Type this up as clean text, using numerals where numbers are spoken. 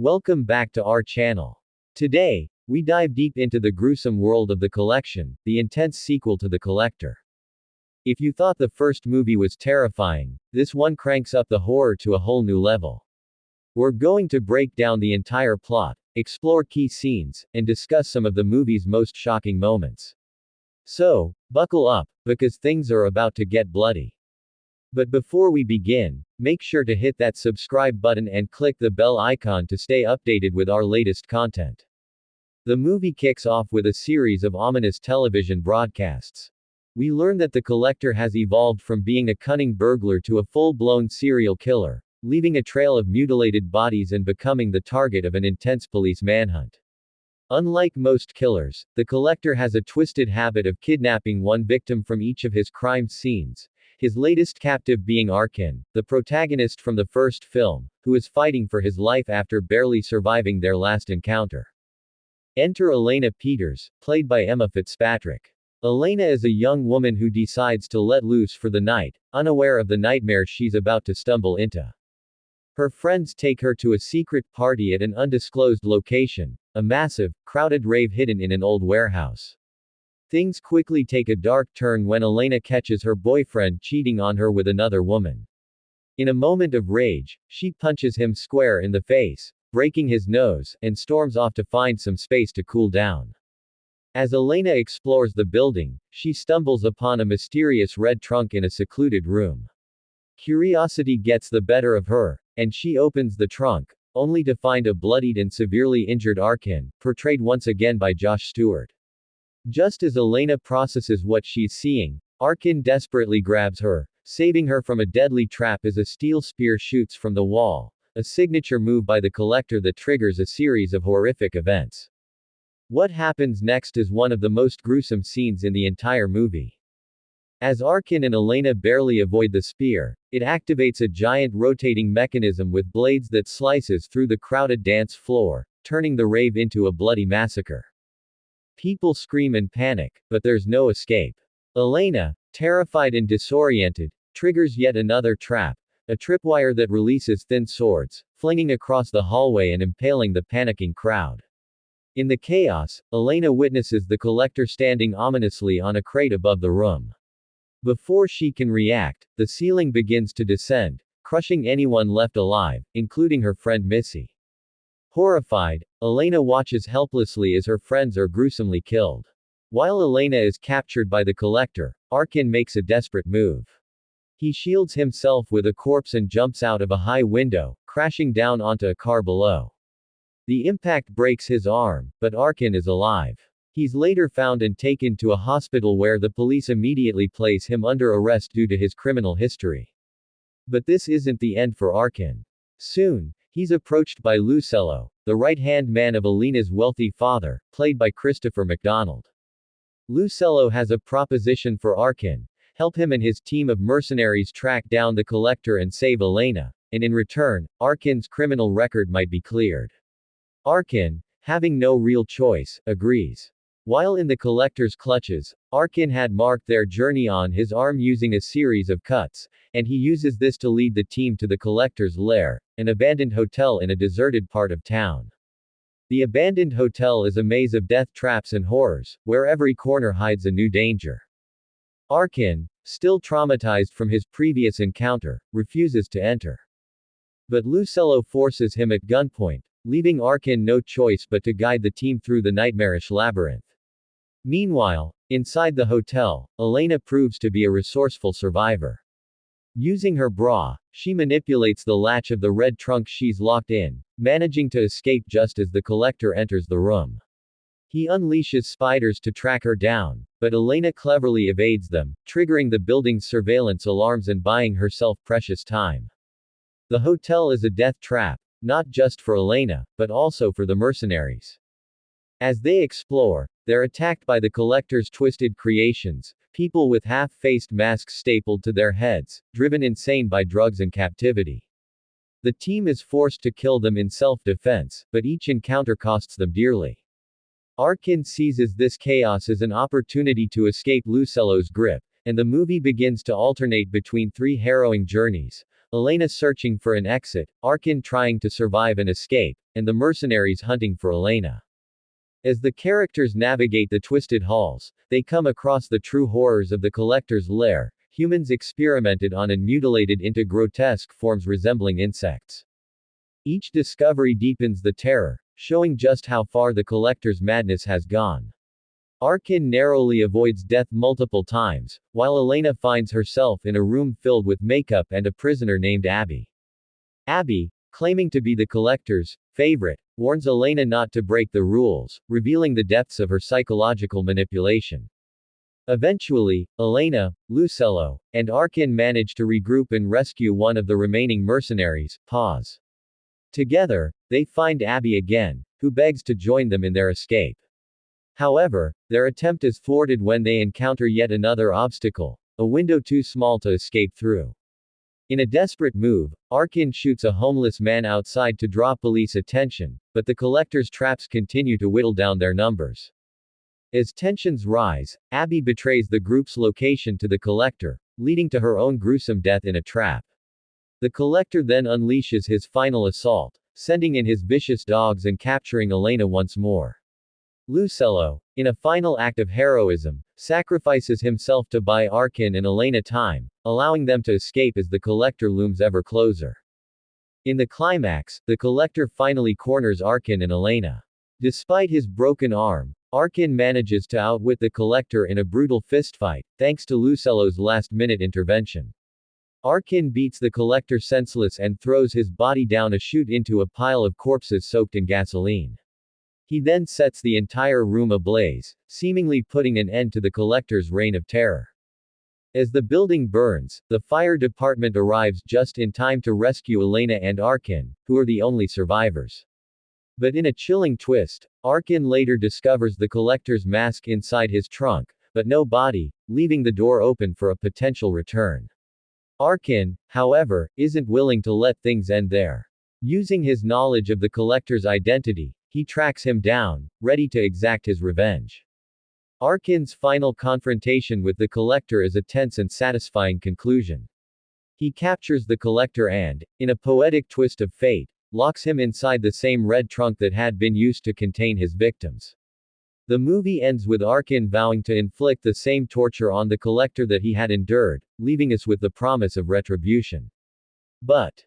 Welcome back to our channel. Today, we dive deep into the gruesome world of The Collection, the intense sequel to The Collector. If you thought the first movie was terrifying, this one cranks up the horror to a whole new level. We're going to break down the entire plot, explore key scenes, and discuss some of the movie's most shocking moments. So, buckle up, because things are about to get bloody. But before we begin, make sure to hit that subscribe button and click the bell icon to stay updated with our latest content. The movie kicks off with a series of ominous television broadcasts. We learn that the Collector has evolved from being a cunning burglar to a full-blown serial killer, leaving a trail of mutilated bodies and becoming the target of an intense police manhunt. Unlike most killers, the Collector has a twisted habit of kidnapping one victim from each of his crime scenes, his latest captive being Arkin, the protagonist from the first film, who is fighting for his life after barely surviving their last encounter. Enter Elena Peters, played by Emma Fitzpatrick. Elena is a young woman who decides to let loose for the night, unaware of the nightmare she's about to stumble into. Her friends take her to a secret party at an undisclosed location, a massive, crowded rave hidden in an old warehouse. Things quickly take a dark turn when Elena catches her boyfriend cheating on her with another woman. In a moment of rage, she punches him square in the face, breaking his nose, and storms off to find some space to cool down. As Elena explores the building, she stumbles upon a mysterious red trunk in a secluded room. Curiosity gets the better of her, and she opens the trunk, only to find a bloodied and severely injured Arkin, portrayed once again by Josh Stewart. Just as Elena processes what she's seeing, Arkin desperately grabs her, saving her from a deadly trap as a steel spear shoots from the wall, a signature move by the Collector that triggers a series of horrific events. What happens next is one of the most gruesome scenes in the entire movie. As Arkin and Elena barely avoid the spear, it activates a giant rotating mechanism with blades that slices through the crowded dance floor, turning the rave into a bloody massacre. People scream and panic, but there's no escape. Elena, terrified and disoriented, triggers yet another trap, a tripwire that releases thin swords, flinging across the hallway and impaling the panicking crowd. In the chaos, Elena witnesses the Collector standing ominously on a crate above the room. Before she can react, the ceiling begins to descend, crushing anyone left alive, including her friend Missy. Horrified, Elena watches helplessly as her friends are gruesomely killed. While Elena is captured by the Collector, Arkin makes a desperate move. He shields himself with a corpse and jumps out of a high window, crashing down onto a car below. The impact breaks his arm, but Arkin is alive. He's later found and taken to a hospital where the police immediately place him under arrest due to his criminal history. But this isn't the end for Arkin. Soon, he's approached by Lucello, the right-hand man of Elena's wealthy father, played by Christopher McDonald. Lucello has a proposition for Arkin: help him and his team of mercenaries track down the Collector and save Elena, and in return, Arkin's criminal record might be cleared. Arkin, having no real choice, agrees. While in the Collector's clutches, Arkin had marked their journey on his arm using a series of cuts, and he uses this to lead the team to the Collector's lair, an abandoned hotel in a deserted part of town. The abandoned hotel is a maze of death traps and horrors, where every corner hides a new danger. Arkin, still traumatized from his previous encounter, refuses to enter. But Lucello forces him at gunpoint, leaving Arkin no choice but to guide the team through the nightmarish labyrinth. Meanwhile, inside the hotel, Elena proves to be a resourceful survivor. Using her bra, she manipulates the latch of the red trunk she's locked in, managing to escape just as the Collector enters the room. He unleashes spiders to track her down, but Elena cleverly evades them, triggering the building's surveillance alarms and buying herself precious time. The hotel is a death trap, not just for Elena, but also for the mercenaries. As they explore, they're attacked by the Collector's twisted creations, people with half-faced masks stapled to their heads, driven insane by drugs and captivity. The team is forced to kill them in self-defense, but each encounter costs them dearly. Arkin seizes this chaos as an opportunity to escape Lucello's grip, and the movie begins to alternate between three harrowing journeys: Elena searching for an exit, Arkin trying to survive and escape, and the mercenaries hunting for Elena. As the characters navigate the twisted halls, they come across the true horrors of the Collector's lair, humans experimented on and mutilated into grotesque forms resembling insects. Each discovery deepens the terror, showing just how far the Collector's madness has gone. Arkin narrowly avoids death multiple times, while Elena finds herself in a room filled with makeup and a prisoner named Abby. Abby, claiming to be the Collector's favorite, warns Elena not to break the rules, revealing the depths of her psychological manipulation. Eventually, Elena, Lucello, and Arkin manage to regroup and rescue one of the remaining mercenaries, Paz. Together, they find Abby again, who begs to join them in their escape. However, their attempt is thwarted when they encounter yet another obstacle, a window too small to escape through. In a desperate move, Arkin shoots a homeless man outside to draw police attention, but the Collector's traps continue to whittle down their numbers. As tensions rise, Abby betrays the group's location to the Collector, leading to her own gruesome death in a trap. The Collector then unleashes his final assault, sending in his vicious dogs and capturing Elena once more. Lucello, in a final act of heroism, sacrifices himself to buy Arkin and Elena time, allowing them to escape as the Collector looms ever closer. In the climax, the Collector finally corners Arkin and Elena. Despite his broken arm, Arkin manages to outwit the Collector in a brutal fistfight, thanks to Lucello's last-minute intervention. Arkin beats the Collector senseless and throws his body down a chute into a pile of corpses soaked in gasoline. He then sets the entire room ablaze, seemingly putting an end to the Collector's reign of terror. As the building burns, the fire department arrives just in time to rescue Elena and Arkin, who are the only survivors. But in a chilling twist, Arkin later discovers the Collector's mask inside his trunk, but no body, leaving the door open for a potential return. Arkin, however, isn't willing to let things end there. Using his knowledge of the Collector's identity, he tracks him down, ready to exact his revenge. Arkin's final confrontation with the Collector is a tense and satisfying conclusion. He captures the Collector and, in a poetic twist of fate, locks him inside the same red trunk that had been used to contain his victims. The movie ends with Arkin vowing to inflict the same torture on the Collector that he had endured, leaving us with the promise of retribution. But